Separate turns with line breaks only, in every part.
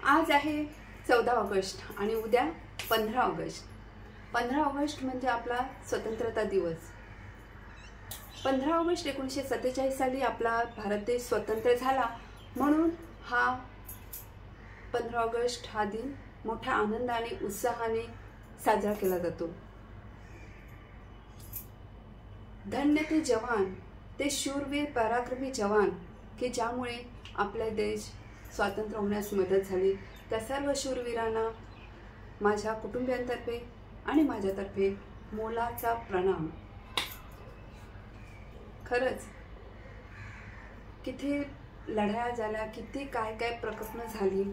आज आहे 14 ऑगस्ट आणि उद्या 15 ऑगस्ट. 15 ऑगस्ट म्हणजे आपला स्वतंत्रता दिवस. 15 ऑगस्ट 1947 साली आपला भारत देश स्वतंत्र झाला, म्हणून हा 15 ऑगस्ट हा दिन मोठ्या आनंद आणि उत्साहाने साजरा केला जातो. धन्य ते जवान, ते शूरवीर पराक्रमी जवान की ज्यामुळे आपला देश स्वातंत्र्य होण्यास मदत झाली. त्या सर्व शूरवीरांना माझ्या कुटुंबियांतर्फे आणि माझ्यातर्फे मोलाचा प्रणाम. खरंच किती लढाया झाल्या, किती काय काय प्रकल्प झाली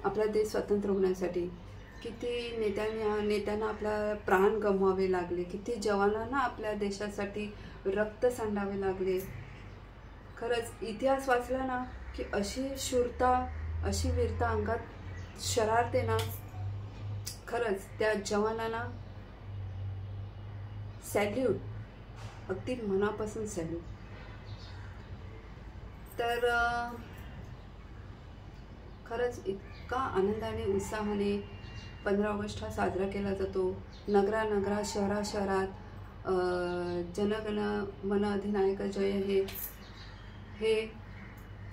आपला देश स्वतंत्र होण्यासाठी. किती नेत्यांना आपला प्राण गमवावे लागले, किती जवानांना आपल्या देशासाठी रक्त सांडावे लागले. खरंच इतिहास वाचला ना की अशी शूरता, अशी वीरता अंगात शरारते ना. खरंच त्या जवानांना सॅल्यूट, अगदी मनापासून सॅल्यूट. तर खरंच इतका आनंदाने उत्साहाने 15 ऑगस्ट हा साजरा केला जातो. नगरानगरात, शहरात जनगण मन अधिनायक जय हे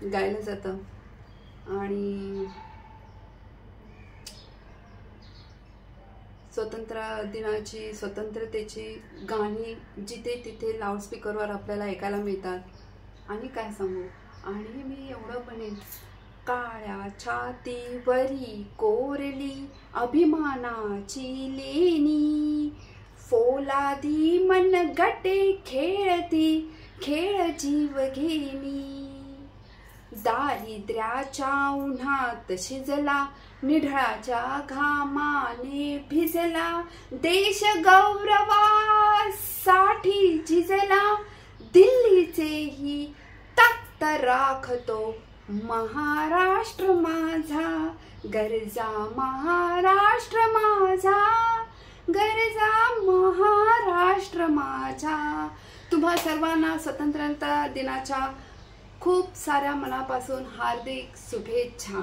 गायलं जातं. आणि स्वतंत्रतेची गाणी जिथे तिथे लाऊडस्पीकरवर आपल्याला ऐकायला मिळतात. आणि काय सांगू, आणि मी एवढं म्हणेन, काळ्या छातीवरी कोरली अभिमानाची लेणी, फोलादी मनगटे खेळती खेळ जीव घेणी. दारिद्र्याच्या उन्हात शिजला, निढळाच्या घामाने भिजला, देश गौरवासाठी झिजला, दिल्लीचेही तख्त राखतो महाराष्ट्र माझा. गरजा महाराष्ट्र माझा, गरजा महाराष्ट्र माझा. तुम्हा सर्वांना स्वतंत्रता दिनाच्या खूप साऱ्या मनापासून हार्दिक शुभेच्छा.